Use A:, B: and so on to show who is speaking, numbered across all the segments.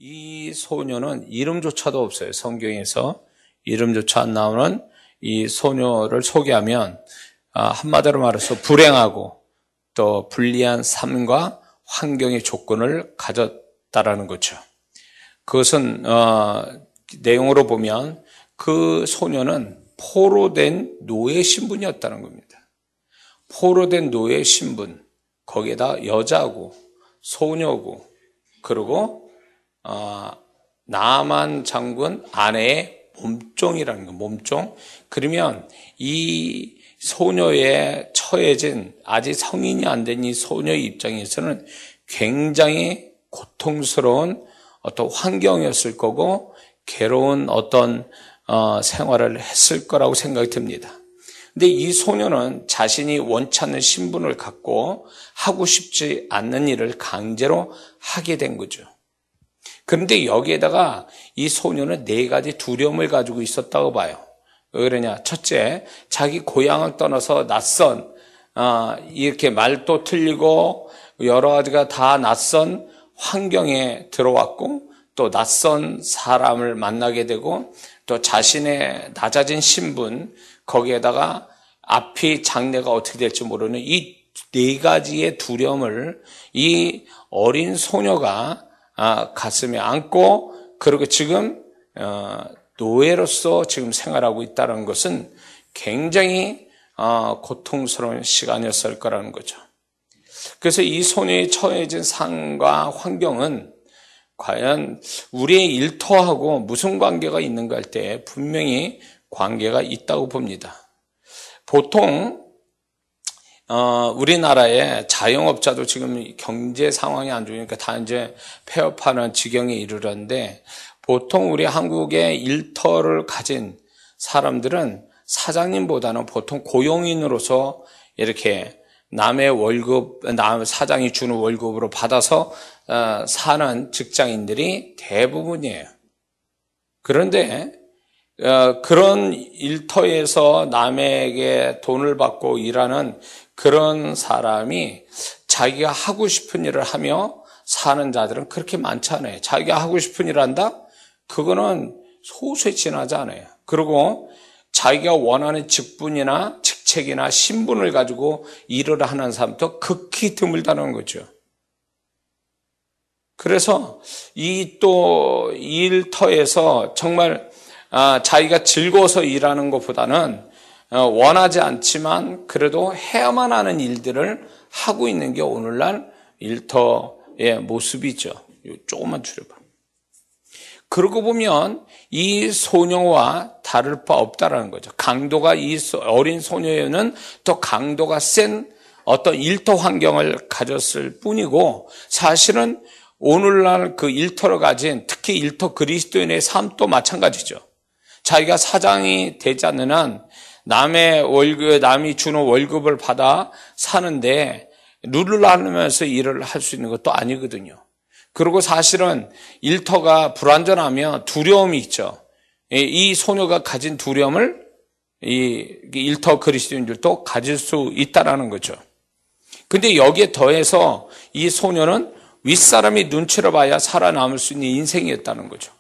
A: 이 소녀는 이름조차도 없어요. 성경에서 이름조차 안 나오는 이 소녀를 소개하면 한마디로 말해서 불행하고 또 불리한 삶과 환경의 조건을 가졌다라는 거죠. 그것은 내용으로 보면 그 소녀는 포로된 노예 신분이었다는 겁니다. 포로된 노예 신분, 거기에다 여자고 소녀고 그리고 나만 장군 아내의 몸종이라는 거, 몸종. 그러면 이 소녀에 처해진 아직 성인이 안 된 이 소녀의 입장에서는 굉장히 고통스러운 어떤 환경이었을 거고 괴로운 어떤 생활을 했을 거라고 생각이 듭니다. 근데 이 소녀는 자신이 원치 않는 신분을 갖고 하고 싶지 않는 일을 강제로 하게 된 거죠. 그런데 여기에다가 이 소녀는 4가지 두려움을 가지고 있었다고 봐요. 왜 그러냐? 첫째, 자기 고향을 떠나서 낯선, 이렇게 말도 틀리고 여러 가지가 다 낯선 환경에 들어왔고 또 낯선 사람을 만나게 되고 또 자신의 낮아진 신분, 거기에다가 앞이 장래가 어떻게 될지 모르는 이 4가지의 두려움을 이 어린 소녀가 가슴에 안고 그리고 지금 노예로서 지금 생활하고 있다는 것은 굉장히 고통스러운 시간이었을 거라는 거죠. 그래서 이 소녀의 처해진 상황과 환경은 과연 우리의 일터하고 무슨 관계가 있는가 할 때 분명히 관계가 있다고 봅니다. 보통 우리나라의 자영업자도 지금 경제 상황이 안 좋으니까 다 이제 폐업하는 지경에 이르렀는데 보통 우리 한국의 일터를 가진 사람들은 사장님보다는 보통 고용인으로서 이렇게 남의 월급, 사장이 주는 월급으로 받아서 사는 직장인들이 대부분이에요. 그런데 그런 일터에서 남에게 돈을 받고 일하는 그런 사람이 자기가 하고 싶은 일을 하며 사는 자들은 그렇게 많지 않아요. 자기가 하고 싶은 일을 한다? 그거는 소수에 지나지 않아요. 그리고 자기가 원하는 직분이나 직책이나 신분을 가지고 일을 하는 사람도 극히 드물다는 거죠. 그래서 이 또 일터에서 정말 자기가 즐거워서 일하는 것보다는 원하지 않지만 그래도 해야만 하는 일들을 하고 있는 게 오늘날 일터의 모습이죠. 조금만 줄여봐. 그러고 보면 이 소녀와 다를 바 없다라는 거죠. 강도가 이 어린 소녀에는 더 강도가 센 어떤 일터 환경을 가졌을 뿐이고 사실은 오늘날 그 일터를 가진 특히 일터 그리스도인의 삶도 마찬가지죠. 자기가 사장이 되지 않는 한 남의 월급, 남이 주는 월급을 받아 사는데 룰을 알면서 일을 할 수 있는 것도 아니거든요. 그리고 사실은 일터가 불안전하면 두려움이 있죠. 이 소녀가 가진 두려움을 이 일터 그리스도인들도 가질 수 있다라는 거죠. 근데 여기에 더해서 이 소녀는 윗사람이 눈치를 봐야 살아남을 수 있는 인생이었다는 거죠.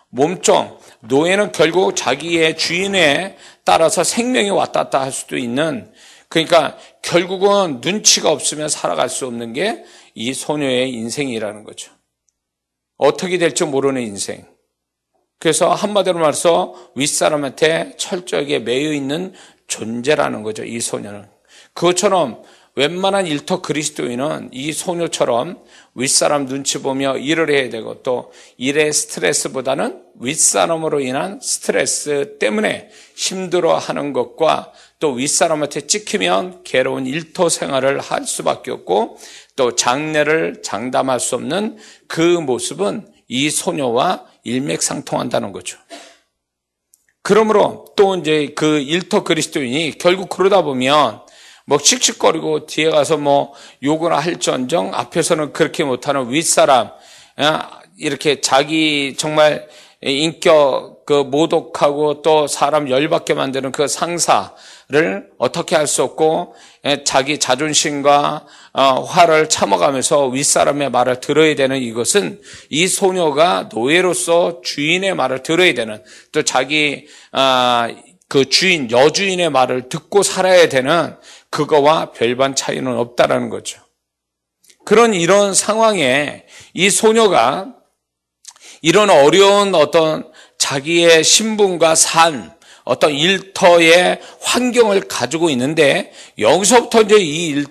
A: 몸종, 노예는 결국 자기의 주인에 따라서 생명이 왔다 갔다 할 수도 있는, 그러니까 결국은 눈치가 없으면 살아갈 수 없는 게 이 소녀의 인생이라는 거죠. 어떻게 될지 모르는 인생. 그래서 한마디로 말해서 윗사람한테 철저하게 매여 있는 존재라는 거죠, 이 소녀는. 그것처럼 웬만한 일터 그리스도인은 이 소녀처럼 윗사람 눈치 보며 일을 해야 되고 또 일의 스트레스보다는 윗사람으로 인한 스트레스 때문에 힘들어하는 것과 또 윗사람한테 찍히면 괴로운 일터 생활을 할 수밖에 없고 또 장래를 장담할 수 없는 그 모습은 이 소녀와 일맥상통한다는 거죠. 그러므로 또 이제 그 일터 그리스도인이 결국 그러다 보면 뭐 씩씩거리고 뒤에 가서 뭐 욕을 할지언정 앞에서는 그렇게 못하는 윗사람, 이렇게 자기 정말 인격 모독하고 또 사람 열받게 만드는 그 상사를 어떻게 할 수 없고 자기 자존심과 화를 참아가면서 윗사람의 말을 들어야 되는 이것은 이 소녀가 노예로서 주인의 말을 들어야 되는, 또 자기 그 주인, 여주인의 말을 듣고 살아야 되는 그거와 별반 차이는 없다라는 거죠. 이런 상황에 이 소녀가 이런 어려운 어떤 자기의 신분과 삶, 어떤 일터의 환경을 가지고 있는데, 여기서부터 이제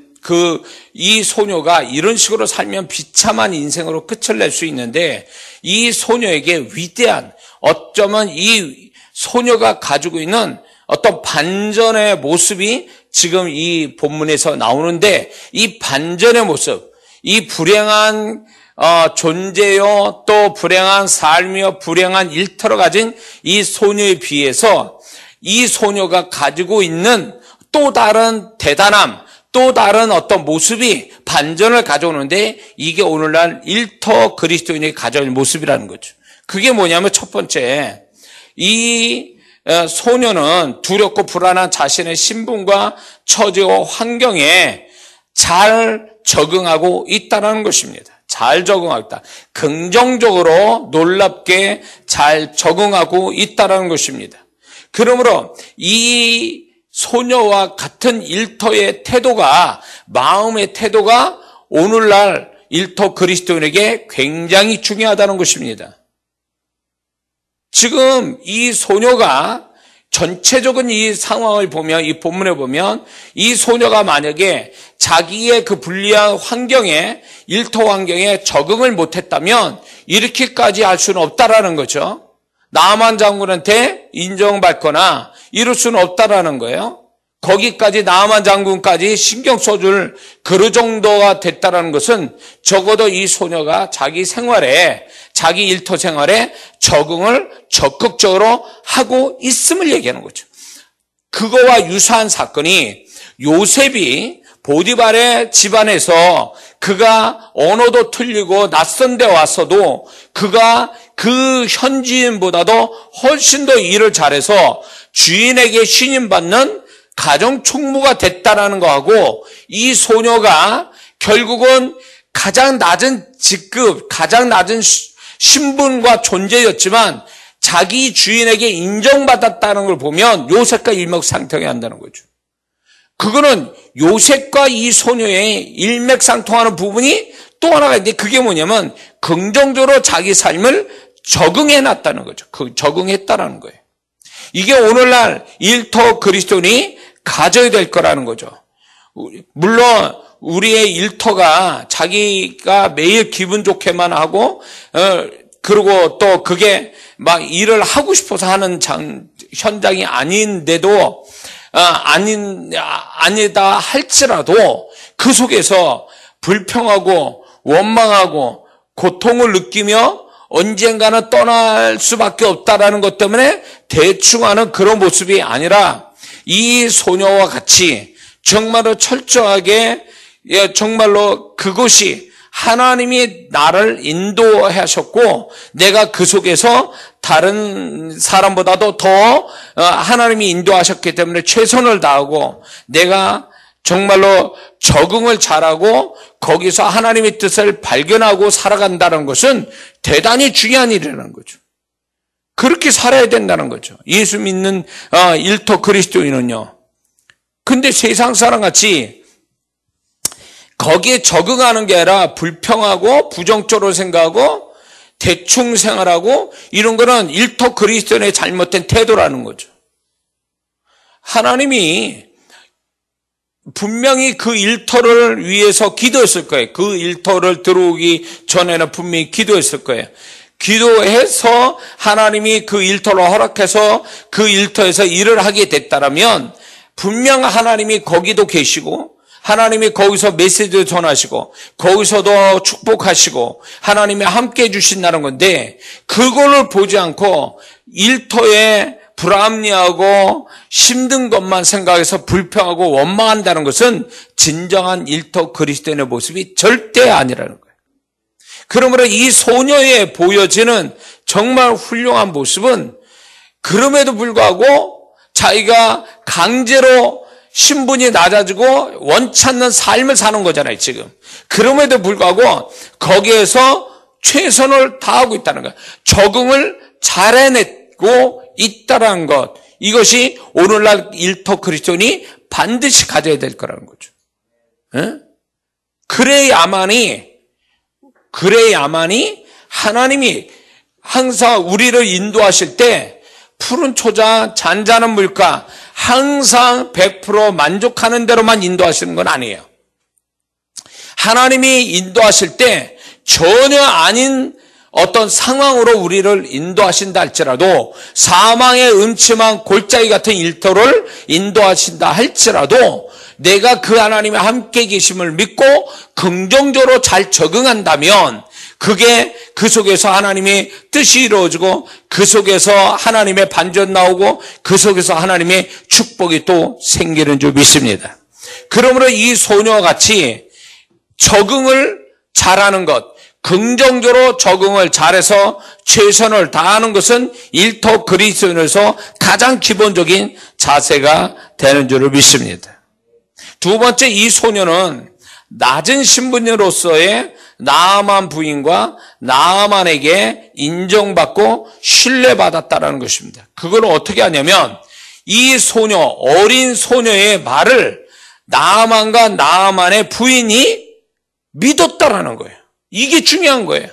A: 이 소녀가 이런 식으로 살면 비참한 인생으로 끝을 낼 수 있는데, 이 소녀에게 위대한, 어쩌면 이 소녀가 가지고 있는 어떤 반전의 모습이 지금 이 본문에서 나오는데, 이 반전의 모습, 이 불행한 존재요, 또 불행한 삶이요, 불행한 일터를 가진 이 소녀에 비해서 이 소녀가 가지고 있는 또 다른 대단함, 또 다른 어떤 모습이 반전을 가져오는데, 이게 오늘날 일터 그리스도인이 가져올 모습이라는 거죠. 그게 뭐냐면, 첫 번째, 이 소녀는 두렵고 불안한 자신의 신분과 처지와 환경에 잘 적응하고 있다는 것입니다. 잘 적응하고 있다. 긍정적으로 놀랍게 잘 적응하고 있다는 것입니다. 그러므로 이 소녀와 같은 일터의 태도가, 마음의 태도가 오늘날 일터 그리스도인에게 굉장히 중요하다는 것입니다. 지금 이 소녀가 전체적인 이 상황을 보면, 이 본문에 보면, 이 소녀가 만약에 자기의 그 불리한 환경에, 일터 환경에 적응을 못했다면 이렇게까지 할 수는 없다라는 거죠. 나만 장군한테 인정받거나 이럴 수는 없다라는 거예요. 거기까지 나만 장군까지 신경 써줄 그 정도가 됐다라는 것은 적어도 이 소녀가 자기 생활에, 자기 일터 생활에 적응을 적극적으로 하고 있음을 얘기하는 거죠. 그거와 유사한 사건이, 요셉이 보디발의 집안에서 그가 언어도 틀리고 낯선 데 와서도 그가 그 현지인보다도 훨씬 더 일을 잘해서 주인에게 신임받는 가정 총무가 됐다라는 거하고, 이 소녀가 결국은 가장 낮은 직급, 가장 낮은 신분과 존재였지만 자기 주인에게 인정받았다는 걸 보면 요셉과 일맥상통해야 한다는 거죠. 그거는 요셉과 이 소녀의 일맥상통하는 부분이 또 하나가 있는데, 그게 뭐냐면 긍정적으로 자기 삶을 적응해놨다는 거죠. 적응했다라는 거예요. 이게 오늘날 일터 그리스도인이 가져야 될 거라는 거죠. 물론 우리의 일터가 자기가 매일 기분 좋게만 하고, 그리고 또 그게 막 일을 하고 싶어서 하는 현장이 아닌데도, 아니다 할지라도 그 속에서 불평하고 원망하고 고통을 느끼며 언젠가는 떠날 수밖에 없다라는 것 때문에 대충 하는 그런 모습이 아니라, 이 소녀와 같이 정말로 철저하게, 정말로 그것이 하나님이 나를 인도하셨고, 내가 그 속에서 다른 사람보다도 더 하나님이 인도하셨기 때문에 최선을 다하고, 내가 정말로 적응을 잘하고 거기서 하나님의 뜻을 발견하고 살아간다는 것은 대단히 중요한 일이라는 거죠. 그렇게 살아야 된다는 거죠. 예수 믿는 일터 그리스도인은요. 근데 세상 사람같이 거기에 적응하는 게 아니라 불평하고 부정적으로 생각하고 대충 생활하고 이런 거는 일터 그리스도인의 잘못된 태도라는 거죠. 하나님이 분명히 그 일터를 위해서 기도했을 거예요. 그 일터를 들어오기 전에는 분명히 기도했을 거예요. 기도해서 하나님이 그 일터를 허락해서 그 일터에서 일을 하게 됐다면 분명 하나님이 거기도 계시고, 하나님이 거기서 메시지를 전하시고 거기서도 축복하시고 하나님이 함께 해주신다는 건데, 그거를 보지 않고 일터에 불합리하고 힘든 것만 생각해서 불평하고 원망한다는 것은 진정한 일터 그리스도인의 모습이 절대 아니라는 거예요. 그러므로 이 소녀에 보여지는 정말 훌륭한 모습은 그럼에도 불구하고 자기가 강제로 신분이 낮아지고 원치 않는 삶을 사는 거잖아요, 지금. 그럼에도 불구하고 거기에서 최선을 다하고 있다는 거예요. 적응을 잘 해내고 있다는 것. 이것이 오늘날 일터 그리스도인이 반드시 가져야 될 거라는 거죠. 에? 그래야만이 하나님이 항상 우리를 인도하실 때 푸른 초자, 잔잔한 물가 항상 100% 만족하는 대로만 인도하시는 건 아니에요. 하나님이 인도하실 때 전혀 아닌 어떤 상황으로 우리를 인도하신다 할지라도 사망의 음침한 골짜기 같은 일터를 인도하신다 할지라도 내가 그 하나님의 함께 계심을 믿고 긍정적으로 잘 적응한다면 그게 그 속에서 하나님의 뜻이 이루어지고 그 속에서 하나님의 반전 나오고 그 속에서 하나님의 축복이 또 생기는 줄 믿습니다. 그러므로 이 소녀와 같이 적응을 잘하는 것, 긍정적으로 적응을 잘해서 최선을 다하는 것은 일터 그리스도인에서 가장 기본적인 자세가 되는 줄을 믿습니다. 두 번째, 이 소녀는 낮은 신분으로서의 나아만 부인과 나아만에게 인정받고 신뢰받았다라는 것입니다. 그걸 어떻게 하냐면 이 소녀, 어린 소녀의 말을 나아만과 나아만의 부인이 믿었다라는 거예요. 이게 중요한 거예요.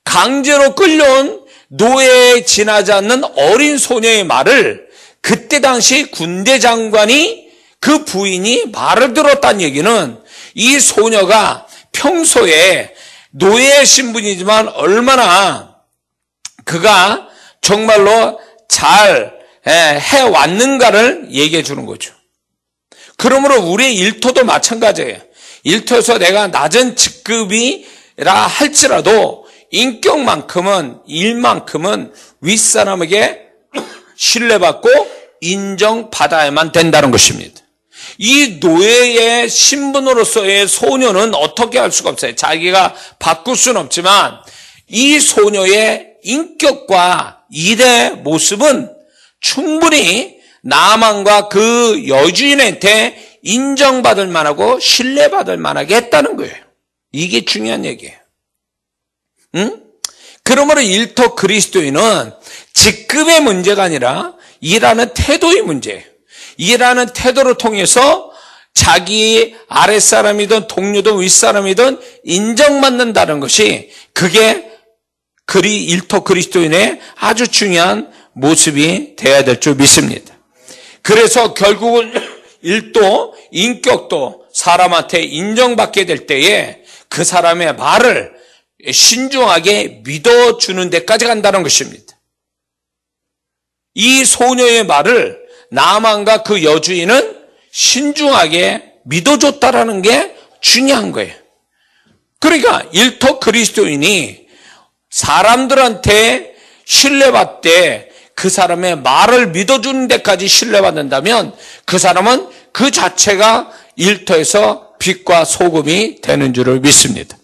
A: 강제로 끌려온 노예에 지나지 않는 어린 소녀의 말을 그때 당시 군대 장관이 그 부인이 말을 들었다는 얘기는 이 소녀가 평소에 노예의 신분이지만 얼마나 그가 정말로 잘 해왔는가를 얘기해 주는 거죠. 그러므로 우리의 일터도 마찬가지예요. 일터에서 내가 낮은 직급이라 할지라도 인격만큼은, 일만큼은 윗사람에게 신뢰받고 인정받아야만 된다는 것입니다. 이 노예의 신분으로서의 소녀는 어떻게 할 수가 없어요. 자기가 바꿀 수는 없지만 이 소녀의 인격과 일의 모습은 충분히 나만과 그 여주인한테 인정받을 만하고 신뢰받을 만하게 했다는 거예요. 이게 중요한 얘기예요. 응? 그러므로 일터 그리스도인은 직급의 문제가 아니라 일하는 태도의 문제예요. 일하는 태도를 통해서 자기 아랫사람이든 동료든 윗사람이든 인정받는다는 것이 그게 일터 그리스도인의 아주 중요한 모습이 되어야 될 줄 믿습니다. 그래서 결국은 일도 인격도 사람한테 인정받게 될 때에 그 사람의 말을 신중하게 믿어주는 데까지 간다는 것입니다. 이 소녀의 말을 나만과 그 여주인은 신중하게 믿어줬다라는 게 중요한 거예요. 그러니까 일터 그리스도인이 사람들한테 신뢰받되 그 사람의 말을 믿어주는 데까지 신뢰받는다면 그 사람은 그 자체가 일터에서 빛과 소금이 되는 줄을 믿습니다.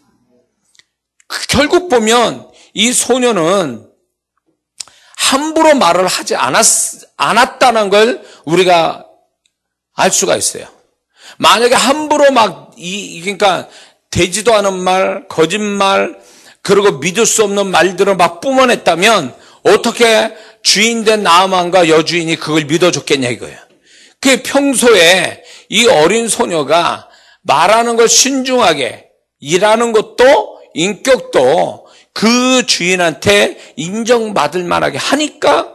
A: 결국 보면 이 소녀는 함부로 말을 하지 않았다는 걸 우리가 알 수가 있어요. 만약에 함부로 그러니까 되지도 않은 말, 거짓말, 그리고 믿을 수 없는 말들을 막 뿜어냈다면 어떻게 주인된 나아만과 여주인이 그걸 믿어줬겠냐 이거예요. 그 평소에 이 어린 소녀가 말하는 걸 신중하게 일하는 것도 인격도 그 주인한테 인정받을 만하게 하니까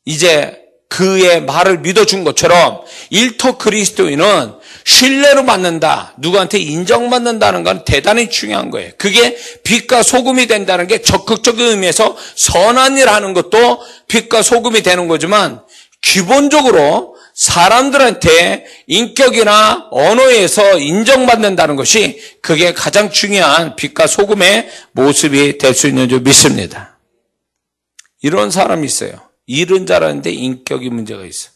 A: 이제 그의 말을 믿어준 것처럼 일터 그리스도인은 신뢰로 받는다, 누구한테 인정받는다는 건 대단히 중요한 거예요. 그게 빛과 소금이 된다는 게 적극적인 의미에서 선한 일 하는 것도 빛과 소금이 되는 거지만 기본적으로 사람들한테 인격이나 언어에서 인정받는다는 것이 그게 가장 중요한 빛과 소금의 모습이 될 수 있는 줄 믿습니다. 이런 사람이 있어요. 일은 잘하는데 인격이 문제가 있어요.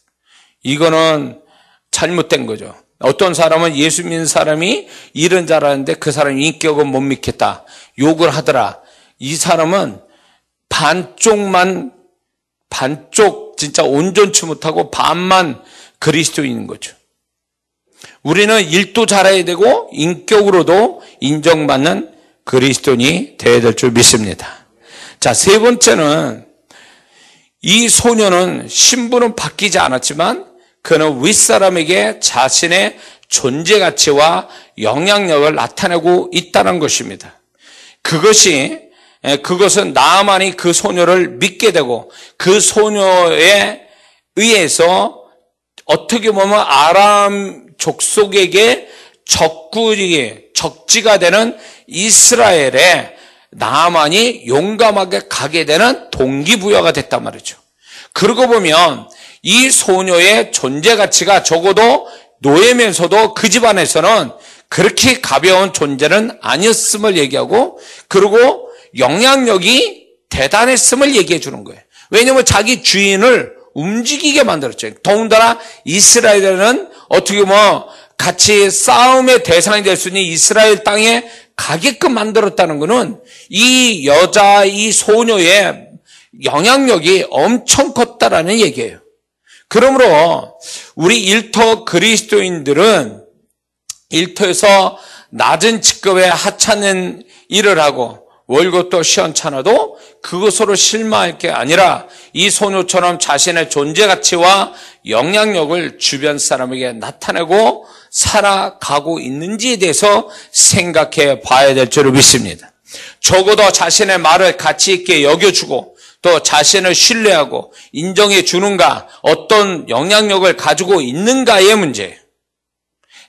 A: 이거는 잘못된 거죠. 어떤 사람은 예수 믿는 사람이 일은 잘하는데 그 사람 인격은 못 믿겠다. 욕을 하더라. 이 사람은 반쪽 진짜 온전치 못하고 반만 그리스도인인 거죠. 우리는 일도 잘해야 되고 인격으로도 인정받는 그리스도인이 되어야 될 줄 믿습니다. 자, 세 번째는 이 소녀는 신분은 바뀌지 않았지만 그는 윗사람에게 자신의 존재 가치와 영향력을 나타내고 있다는 것입니다. 그것은 나아만이 그 소녀를 믿게 되고 그 소녀에 의해서 어떻게 보면 아람 족속에게 적지가 되는 이스라엘에 나아만이 용감하게 가게 되는 동기부여가 됐단 말이죠. 그러고 보면 이 소녀의 존재 가치가 적어도 노예면서도 그 집안에서는 그렇게 가벼운 존재는 아니었음을 얘기하고, 그리고 영향력이 대단했음을 얘기해 주는 거예요. 왜냐하면 자기 주인을 움직이게 만들었죠. 더군다나 이스라엘은 어떻게 보면 같이 싸움의 대상이 될 수 있는 이스라엘 땅에 가게끔 만들었다는 것은 이 여자, 이 소녀의 영향력이 엄청 컸다라는 얘기예요. 그러므로 우리 일터 그리스도인들은 일터에서 낮은 직급에 하찮은 일을 하고 월급도 시원찮아도 그것으로 실망할 게 아니라 이 소녀처럼 자신의 존재 가치와 영향력을 주변 사람에게 나타내고 살아가고 있는지에 대해서 생각해 봐야 될 줄을 믿습니다. 적어도 자신의 말을 가치 있게 여겨주고 또 자신을 신뢰하고 인정해 주는가, 어떤 영향력을 가지고 있는가의 문제예요.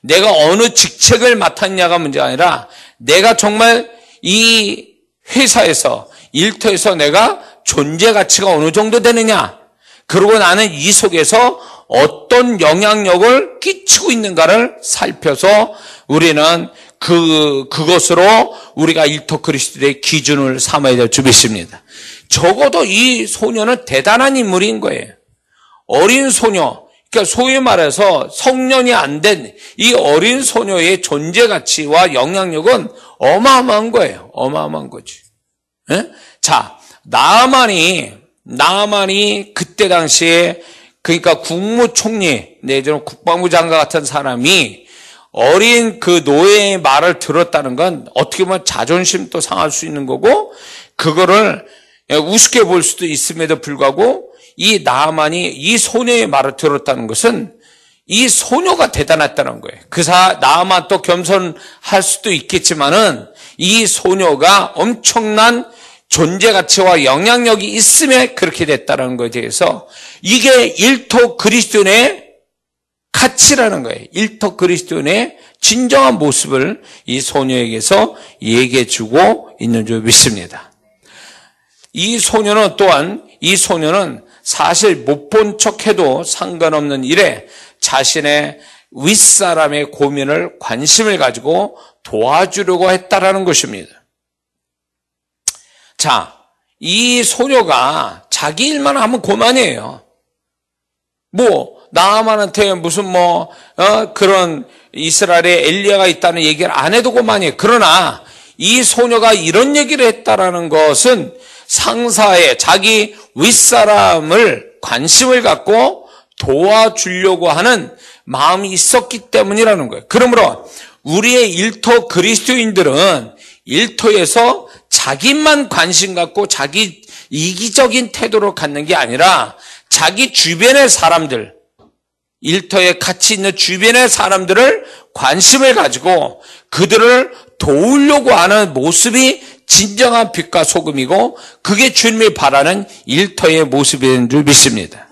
A: 내가 어느 직책을 맡았냐가 문제가 아니라 내가 정말 이 회사에서, 일터에서 내가 존재 가치가 어느 정도 되느냐, 그리고 나는 이 속에서 어떤 영향력을 끼치고 있는가를 살펴서 우리는 그것으로 우리가 일터 그리스도의 기준을 삼아야 될 줄 믿습니다. 적어도 이 소녀는 대단한 인물인 거예요. 어린 소녀, 그러니까 소위 말해서 성년이 안 된 이 어린 소녀의 존재 가치와 영향력은 어마어마한 거예요. 어마어마한 거지. 예? 자, 나아만이 그때 당시에, 그러니까 국무총리 내지는 국방부 장관 같은 사람이 어린 그 노예의 말을 들었다는 건 어떻게 보면 자존심도 상할 수 있는 거고, 그거를 우습게 볼 수도 있음에도 불구하고 이 나아만이 이 소녀의 말을 들었다는 것은 이 소녀가 대단했다는 거예요. 나아만 또 겸손할 수도 있겠지만은 이 소녀가 엄청난 존재 가치와 영향력이 있음에 그렇게 됐다는 것에 대해서 이게 일터 그리스도인의 가치라는 거예요. 일터 그리스도인의 진정한 모습을 이 소녀에게서 얘기해 주고 있는 줄 믿습니다. 이 소녀는 사실 못 본 척해도 상관없는 일에 자신의 윗사람의 고민을, 관심을 가지고 도와주려고 했다라는 것입니다. 자, 이 소녀가 자기 일만 하면 그만이에요. 나아만한테 무슨 그런 이스라엘에 엘리야가 있다는 얘기를 안 해도 그만이에요. 그러나 이 소녀가 이런 얘기를 했다라는 것은 상사의 자기 윗사람을 관심을 갖고 도와주려고 하는 마음이 있었기 때문이라는 거예요. 그러므로 우리의 일터 그리스도인들은 일터에서 자기만 관심 갖고 자기 이기적인 태도로 갖는 게 아니라 자기 주변의 사람들, 일터에 같이 있는 주변의 사람들을 관심을 가지고 그들을 도우려고 하는 모습이 진정한 빛과 소금이고, 그게 주님이 바라는 일터의 모습인 줄 믿습니다.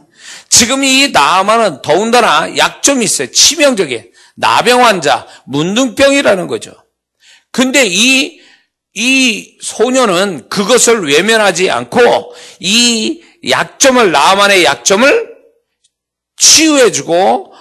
A: 지금 이 나아만은 더군다나 약점이 있어요. 치명적인 나병 환자, 문둥병이라는 거죠. 근데 이 소녀는 그것을 외면하지 않고 이 나아만의 약점을 치유해주고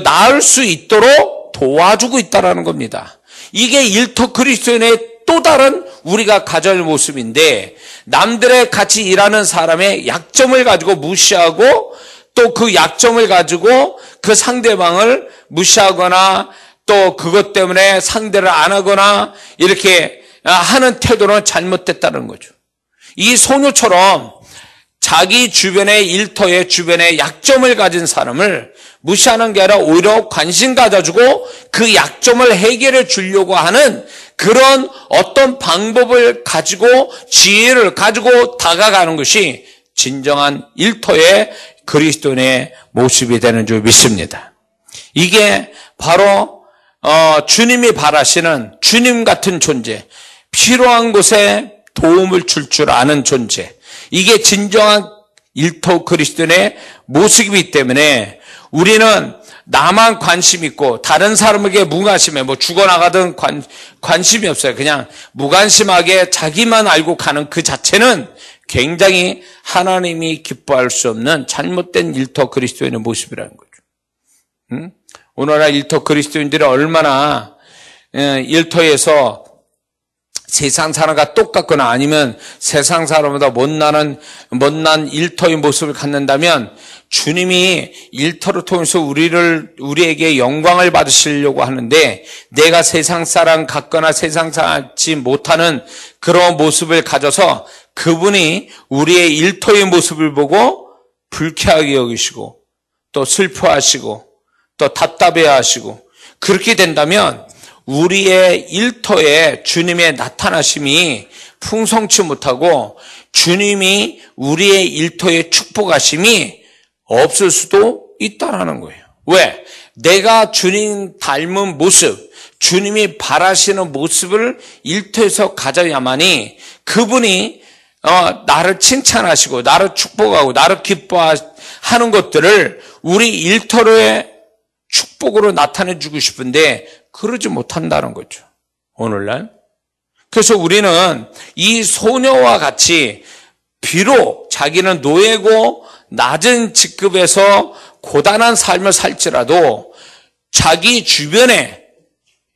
A: 나을 수 있도록 도와주고 있다는 겁니다. 이게 일터 그리스도인의 또 다른 우리가 가져야 할 모습인데, 남들의 같이 일하는 사람의 약점을 가지고 무시하고 또 그 약점을 가지고 그 상대방을 무시하거나 또 그것 때문에 상대를 안 하거나 이렇게 하는 태도는 잘못됐다는 거죠. 이 소녀처럼 자기 주변의 일터의 주변에 약점을 가진 사람을 무시하는 게 아니라 오히려 관심 가져주고 그 약점을 해결해 주려고 하는 그런 어떤 방법을 가지고 지혜를 가지고 다가가는 것이 진정한 일터의 그리스도인의 모습이 되는 줄 믿습니다. 이게 바로 주님이 바라시는 주님 같은 존재, 필요한 곳에 도움을 줄 아는 존재, 이게 진정한 일터 그리스도인의 모습이기 때문에 우리는 나만 관심 있고 다른 사람에게 무관심해 죽어나가든 관심이 없어요. 그냥 무관심하게 자기만 알고 가는 그 자체는 굉장히 하나님이 기뻐할 수 없는 잘못된 일터 그리스도인의 모습이라는 거죠. 오늘날 일터 그리스도인들이 얼마나 일터에서 세상 사람과 똑같거나 아니면 세상 사람보다 못난 일터의 모습을 갖는다면 주님이 일터를 통해서 우리에게 영광을 받으시려고 하는데 내가 세상 사람 같거나 세상 사람 같지 못하는 그런 모습을 가져서 그분이 우리의 일터의 모습을 보고 불쾌하게 여기시고 또 슬퍼하시고 또 답답해하시고 그렇게 된다면 우리의 일터에 주님의 나타나심이 풍성치 못하고 주님이 우리의 일터에 축복하심이 없을 수도 있다라는 거예요. 왜? 내가 주님 닮은 모습, 주님이 바라시는 모습을 일터에서 가져야만이 그분이 나를 칭찬하시고 나를 축복하고 나를 기뻐하는 것들을 우리 일터로의 축복으로 나타내 주고 싶은데 그러지 못한다는 거죠. 오늘날. 그래서 우리는 이 소녀와 같이 비록 자기는 노예고 낮은 직급에서 고단한 삶을 살지라도 자기 주변에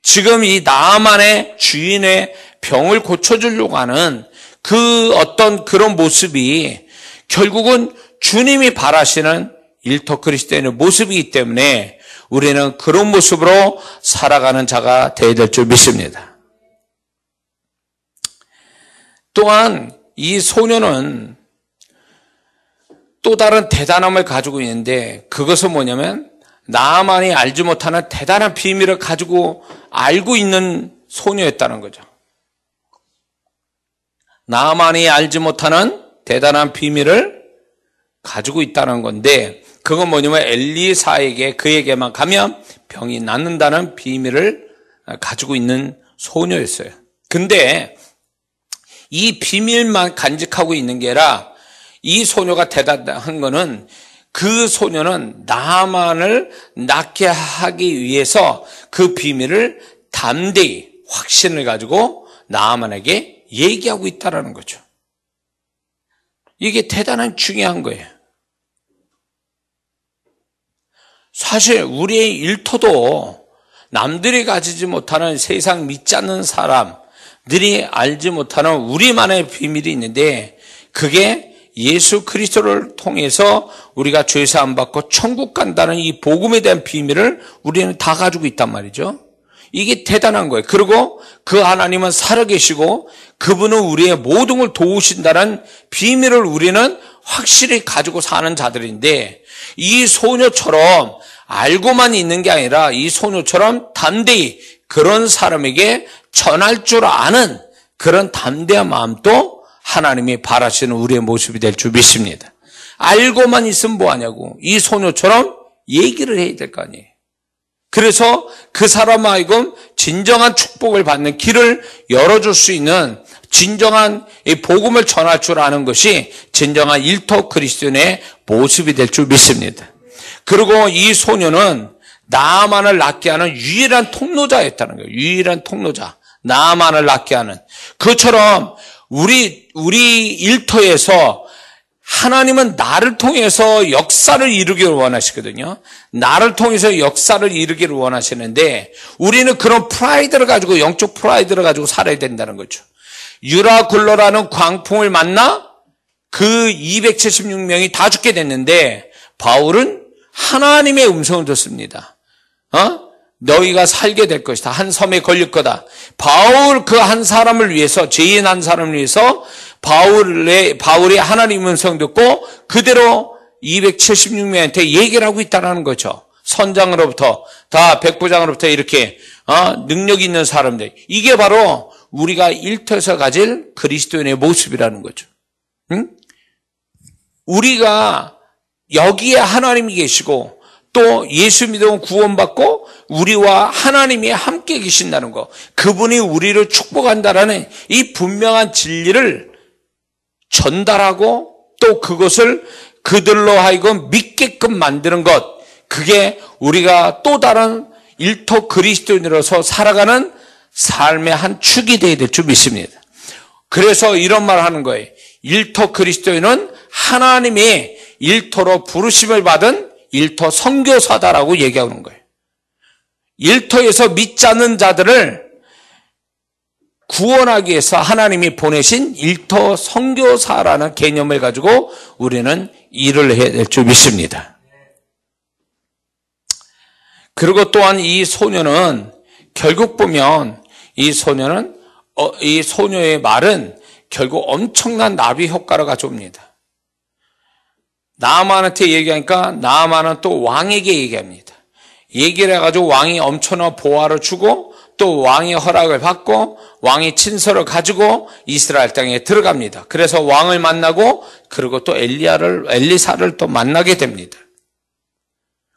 A: 지금 이 나아만의 주인의 병을 고쳐주려고 하는 그 어떤 그런 모습이 결국은 주님이 바라시는 일터 그리스도인의 모습이기 때문에 우리는 그런 모습으로 살아가는 자가 되어야 될 줄 믿습니다. 또한 이 소녀는 또 다른 대단함을 가지고 있는데 그것은 뭐냐면 나만이 알지 못하는 대단한 비밀을 가지고 알고 있는 소녀였다는 거죠. 나만이 알지 못하는 대단한 비밀을 가지고 있다는 건데 그건 뭐냐면 엘리사에게 그에게만 가면 병이 낫는다는 비밀을 가지고 있는 소녀였어요. 근데 이 비밀만 간직하고 있는 게 아니라 이 소녀가 대단한 거는 그 소녀는 나만을 낫게 하기 위해서 그 비밀을 담대히 확신을 가지고 나만에게 얘기하고 있다는 거죠. 이게 대단한 중요한 거예요. 사실 우리의 일터도 남들이 가지지 못하는 세상 믿지 않는 사람들이 알지 못하는 우리만의 비밀이 있는데 그게 예수 그리스도를 통해서 우리가 죄사함 받고 천국 간다는 이 복음에 대한 비밀을 우리는 다 가지고 있단 말이죠. 이게 대단한 거예요. 그리고 그 하나님은 살아계시고 그분은 우리의 모든 걸 도우신다는 비밀을 우리는 확실히 가지고 사는 자들인데 이 소녀처럼 알고만 있는 게 아니라 이 소녀처럼 담대히 그런 사람에게 전할 줄 아는 그런 담대한 마음도 하나님이 바라시는 우리의 모습이 될 줄 믿습니다. 알고만 있으면 뭐하냐고. 이 소녀처럼 얘기를 해야 될 거 아니에요. 그래서 그 사람 하여금 진정한 축복을 받는 길을 열어줄 수 있는 진정한 이 복음을 전할 줄 아는 것이 진정한 일터 그리스도인의 모습이 될 줄 믿습니다. 그리고 이 소녀는 나아만을 낫게 하는 유일한 통로자였다는 거예요. 유일한 통로자. 나아만을 낫게 하는. 그처럼 우리 일터에서 하나님은 나를 통해서 역사를 이루기를 원하시거든요. 나를 통해서 역사를 이루기를 원하시는데 우리는 그런 프라이드를 가지고 영적 프라이드를 가지고 살아야 된다는 거죠. 유라굴로라는 광풍을 만나 그 276명이 다 죽게 됐는데 바울은 하나님의 음성을 듣습니다. 너희가 살게 될 것이다. 한 섬에 걸릴 거다. 바울 그 한 사람을 위해서 죄인 한 사람을 위해서 바울이 하나님 음성 듣고 그대로 276명한테 얘기를 하고 있다는 거죠. 선장으로부터 다 백부장으로부터 이렇게 능력 있는 사람들. 이게 바로 우리가 일터에서 가질 그리스도인의 모습이라는 거죠. 응? 우리가 여기에 하나님이 계시고 또 예수 믿으면 구원받고 우리와 하나님이 함께 계신다는 거, 그분이 우리를 축복한다라는 이 분명한 진리를 전달하고 또 그것을 그들로 하여금 믿게끔 만드는 것, 그게 우리가 또 다른 일터 그리스도인으로서 살아가는 삶의 한 축이 되어야 될 줄 믿습니다. 그래서 이런 말을 하는 거예요. 일터 그리스도인은 하나님의 일터로 부르심을 받은 일터 선교사다라고 얘기하는 거예요. 일터에서 믿지 않는 자들을 구원하기 위해서 하나님이 보내신 일터 선교사라는 개념을 가지고 우리는 일을 해야 될 줄 믿습니다. 그리고 또한 이 소녀는 결국 보면 이 소녀의 말은 결국 엄청난 나비 효과를 가져옵니다. 나아만한테 얘기하니까 나아만은 또 왕에게 얘기합니다. 얘기를 해가지고 왕이 엄청난 보화를 주고 또 왕의 허락을 받고 왕이 친서를 가지고 이스라엘 땅에 들어갑니다. 그래서 왕을 만나고 그리고 또 엘리사를 또 만나게 됩니다.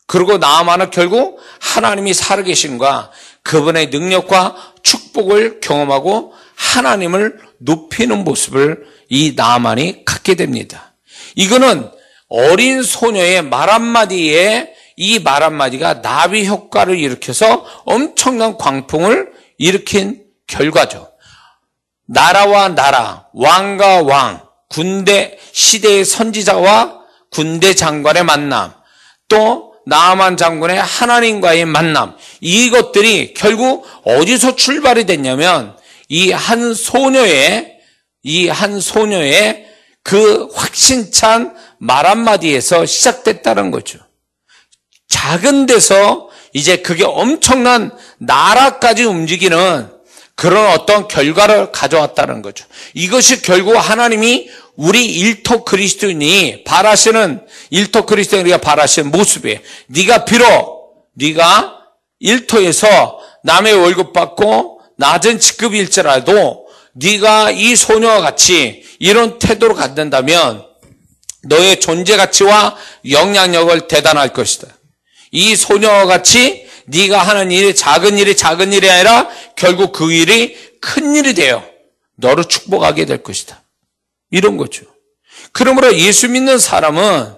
A: 그리고 나아만은 결국 하나님이 살아계심과 그분의 능력과 축복을 경험하고 하나님을 높이는 모습을 이 나아만이 갖게 됩니다. 이거는 어린 소녀의 말 한마디에 이 말 한마디가 나비 효과를 일으켜서 엄청난 광풍을 일으킨 결과죠. 나라와 나라, 왕과 왕, 군대, 시대의 선지자와 군대 장관의 만남, 또 나아만 장군의 하나님과의 만남, 이것들이 결국 어디서 출발이 됐냐면 이 한 소녀의 그 확신찬 말 한마디에서 시작됐다는 거죠. 작은 데서 이제 그게 엄청난 나라까지 움직이는 그런 어떤 결과를 가져왔다는 거죠. 이것이 결국 하나님이 우리 일터 그리스도인이 바라시는, 일터 그리스도인이 바라시는 모습이에요. 네가 일터에서 남의 월급 받고 낮은 직급일지라도 네가 이 소녀와 같이 이런 태도를 갖는다면 너의 존재 가치와 영향력을 대단할 것이다. 이 소녀와 같이 네가 하는 일이 작은 일이 아니라 결국 그 일이 큰 일이 되어 너를 축복하게 될 것이다. 이런 거죠. 그러므로 예수 믿는 사람은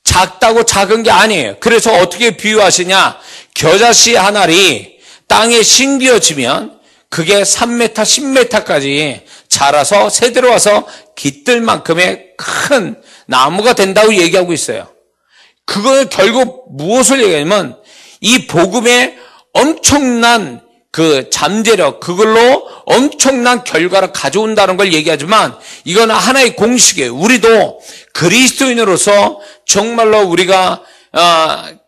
A: 작다고 작은 게 아니에요. 그래서 어떻게 비유하시냐? 겨자씨 한 알이 땅에 심겨지면 그게 3m, 10m까지 자라서 새들어 와서 깃들 만큼의 큰 나무가 된다고 얘기하고 있어요. 그걸 결국 무엇을 얘기하냐면 이 복음의 엄청난 그 잠재력, 그걸로 엄청난 결과를 가져온다는 걸 얘기하지만 이건 하나의 공식이에요. 우리도 그리스도인으로서 정말로 우리가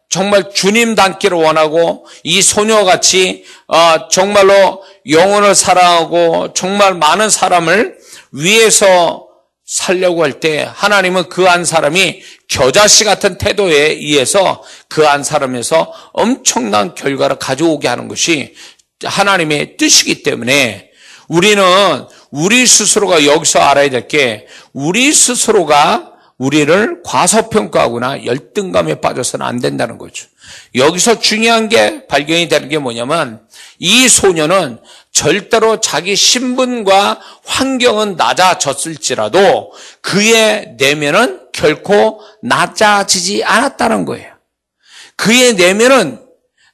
A: 정말 주님 닮기를 원하고 이 소녀같이 정말로 영혼을 사랑하고 정말 많은 사람을 위해서 살려고 할 때 하나님은 그 한 사람이 겨자씨 같은 태도에 의해서 그 한 사람에서 엄청난 결과를 가져오게 하는 것이 하나님의 뜻이기 때문에 우리는 우리 스스로가 여기서 알아야 될 게 우리 스스로가 우리를 과소평가하거나 열등감에 빠져서는 안 된다는 거죠. 여기서 중요한 게 발견이 되는 게 뭐냐면 이 소녀는 절대로 자기 신분과 환경은 낮아졌을지라도 그의 내면은 결코 낮아지지 않았다는 거예요. 그의 내면은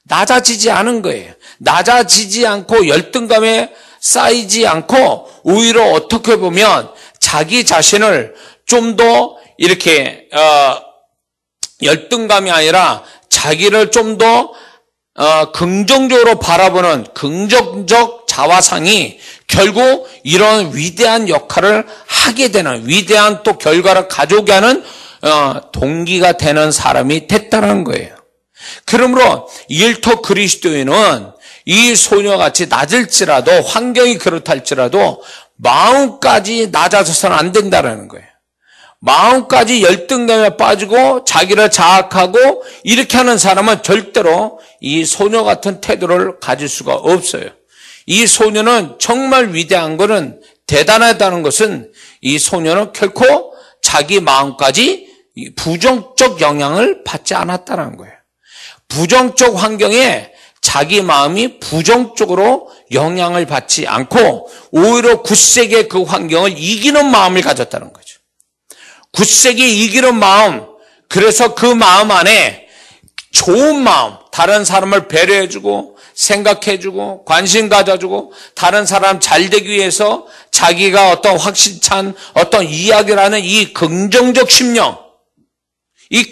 A: 낮아지지 않은 거예요. 낮아지지 않고 열등감에 쌓이지 않고 오히려 어떻게 보면 자기 자신을 좀 더 이렇게 열등감이 아니라 자기를 좀 더 긍정적으로 바라보는 긍정적 자화상이 결국 이런 위대한 역할을 하게 되는 위대한 또 결과를 가져오게 하는 동기가 되는 사람이 됐다는 거예요. 그러므로 일터 그리스도인은 이 소녀같이 낮을지라도 환경이 그렇다 할지라도 마음까지 낮아져서는 안 된다는 거예요. 마음까지 열등감에 빠지고 자기를 자학하고 이렇게 하는 사람은 절대로 이 소녀 같은 태도를 가질 수가 없어요. 이 소녀는 정말 위대한 것은, 대단하다는 것은 이 소녀는 결코 자기 마음까지 부정적 영향을 받지 않았다는 거예요. 부정적 환경에 자기 마음이 부정적으로 영향을 받지 않고 오히려 굳세게 그 환경을 이기는 마음을 가졌다는 거죠. 굳세게 이기는 마음, 그래서 그 마음 안에 좋은 마음, 다른 사람을 배려해주고 생각해주고 관심 가져주고 다른 사람 잘 되기 위해서 자기가 어떤 확실찬 어떤 이야기를 하는 이 긍정적 심령, 이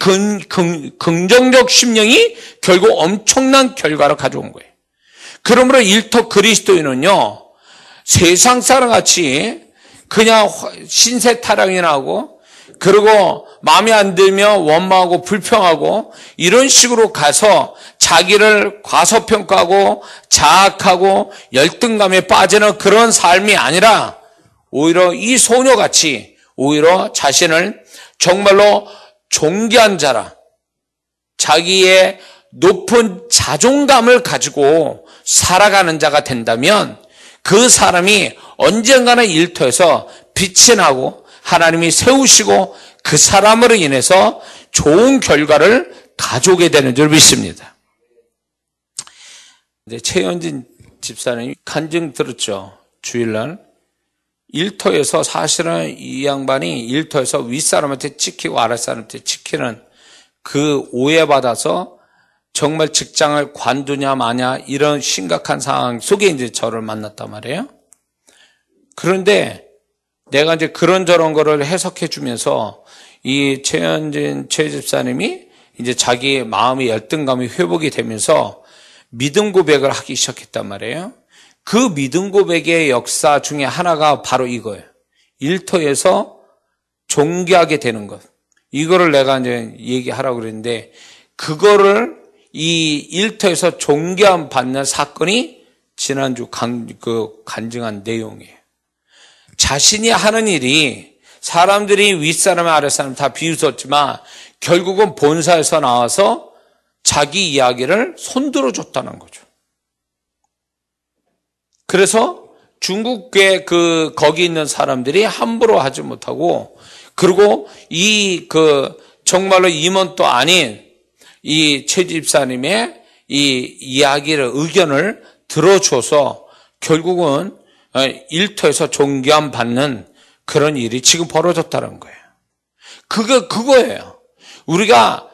A: 긍정적 심령이 결국 엄청난 결과를 가져온 거예요. 그러므로 일터 그리스도인은요, 세상 사람 같이 그냥 신세 타령이나 하고, 그리고 마음에 안 들면 원망하고 불평하고 이런 식으로 가서 자기를 과소평가하고 자학하고 열등감에 빠지는 그런 삶이 아니라 오히려 이 소녀같이 오히려 자신을 정말로 존귀한 자라, 자기의 높은 자존감을 가지고 살아가는 자가 된다면 그 사람이 언젠가는 일터에서 빛이 나고 하나님이 세우시고 그 사람으로 인해서 좋은 결과를 가져오게 되는 줄 믿습니다. 이제 최현진 집사님이 간증 들었죠. 주일날 일터에서, 사실은 이 양반이 일터에서 윗사람한테 찍히고 아랫사람한테 찍히는 그 오해받아서 정말 직장을 관두냐 마냐 이런 심각한 상황 속에 이제 저를 만났단 말이에요. 그런데 내가 이제 그런저런 거를 해석해 주면서 이 최현진 최 집사님이 이제 자기 마음의 열등감이 회복이 되면서 믿음 고백을 하기 시작했단 말이에요. 그 믿음 고백의 역사 중에 하나가 바로 이거예요. 일터에서 존귀하게 되는 것. 이거를 내가 이제 얘기하라고 그랬는데, 그거를 이 일터에서 존귀함 받는 사건이 지난주 간증한 내용이에요. 자신이 하는 일이 사람들이 윗사람 아랫사람 다 비웃었지만 결국은 본사에서 나와서 자기 이야기를 손들어 줬다는 거죠. 그래서 중국계 거기 있는 사람들이 함부로 하지 못하고, 그리고 정말로 임원도 아닌 이 최 집사님의 이 이야기를, 의견을 들어줘서 결국은 일터에서 존귀함 받는 그런 일이 지금 벌어졌다는 거예요. 그거예요. 우리가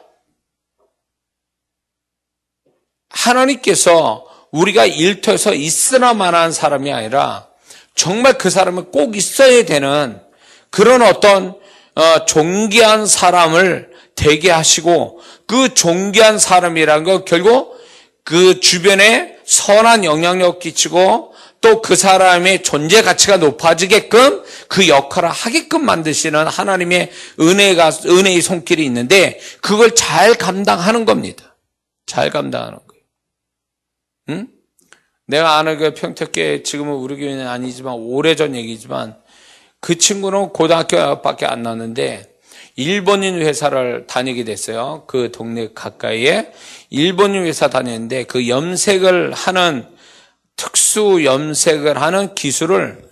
A: 하나님께서 우리가 일터에서 있으나마나한 사람이 아니라 정말 그 사람은 꼭 있어야 되는 그런 어떤 존귀한 사람을 되게 하시고, 그 존귀한 사람이라는 건 결국 그 주변에 선한 영향력 끼치고 또 그 사람의 존재 가치가 높아지게끔 그 역할을 하게끔 만드시는 하나님의 은혜의 손길이 있는데, 그걸 잘 감당하는 겁니다. 잘 감당하는 거예요. 응? 내가 아는 그 평택교회, 지금은 우리 교회는 아니지만 오래전 얘기지만, 그 친구는 고등학교밖에 안 나왔는데 일본인 회사를 다니게 됐어요. 그 동네 가까이에 일본인 회사 다녔는데, 그 염색을 하는, 특수 염색을 하는 기술을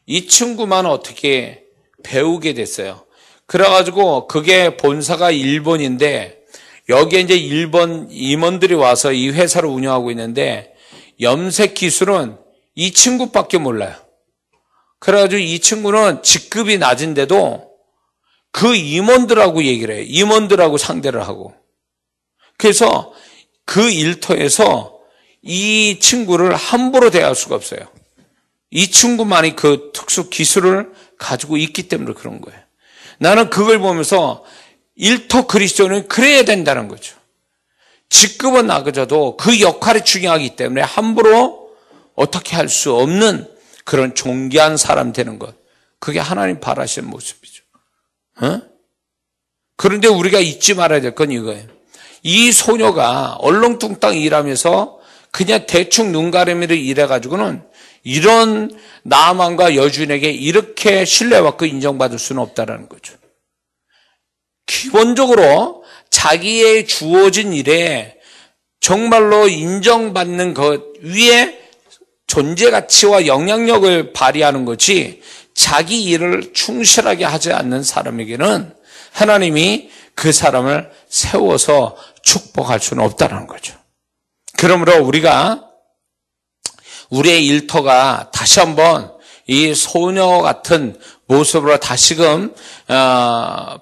A: 이 친구만 어떻게 배우게 됐어요. 그래가지고 그게 본사가 일본인데 여기에 이제 일본 임원들이 와서 이 회사를 운영하고 있는데, 염색 기술은 이 친구밖에 몰라요. 그래가지고 이 친구는 직급이 낮은데도 그 임원들하고 얘기를 해요. 임원들하고 상대를 하고. 그래서 그 일터에서 이 친구를 함부로 대할 수가 없어요. 이 친구만이 그 특수 기술을 가지고 있기 때문에 그런 거예요. 나는 그걸 보면서 일터 그리스도는 그래야 된다는 거죠. 직급은 낮아져도 그 역할이 중요하기 때문에 함부로 어떻게 할 수 없는 그런 존귀한 사람 되는 것. 그게 하나님 바라시는 모습이죠. 그런데 우리가 잊지 말아야 될 건 이거예요. 이 소녀가 얼렁뚱땅 일하면서 그냥 대충 눈 가리미를 일해가지고는 이런 나만과 여주인에게 이렇게 신뢰받고 인정받을 수는 없다는 거죠. 기본적으로 자기의 주어진 일에 정말로 인정받는 것 위에 존재 가치와 영향력을 발휘하는 거지, 자기 일을 충실하게 하지 않는 사람에게는 하나님이 그 사람을 세워서 축복할 수는 없다는 거죠. 그러므로 우리가 우리의 일터가 다시 한번 이 소녀 같은 모습으로 다시금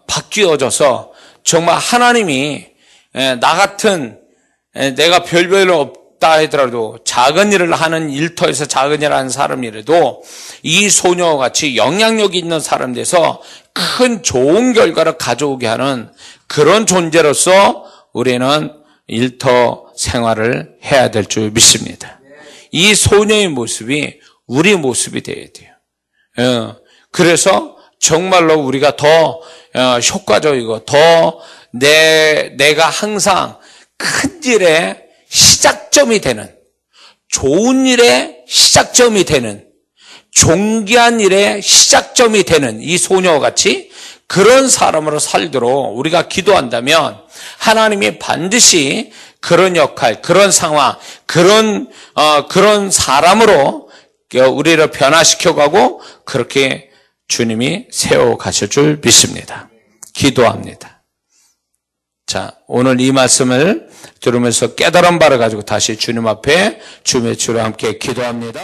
A: 바뀌어져서 정말 하나님이 나 같은 내가 별별로 없다 하더라도 작은 일을 하는 일터에서 작은 일을 하는 사람이라도 이 소녀와 같이 영향력이 있는 사람 돼서 큰 좋은 결과를 가져오게 하는 그런 존재로서 우리는 일터 생활을 해야 될 줄 믿습니다. 이 소녀의 모습이 우리 모습이 되어야 돼요. 그래서 정말로 우리가 더 효과적이고 더 내가 항상 큰 일의 시작점이 되는, 좋은 일의 시작점이 되는, 존귀한 일의 시작점이 되는 이 소녀와 같이 그런 사람으로 살도록 우리가 기도한다면 하나님이 반드시 그런 역할, 그런 상황, 그런 사람으로 우리를 변화시켜가고 그렇게 주님이 세워가실 줄 믿습니다. 기도합니다. 자, 오늘 이 말씀을 들으면서 깨달은 바를 가지고 다시 주님 앞에 주의 주로 함께 기도합니다.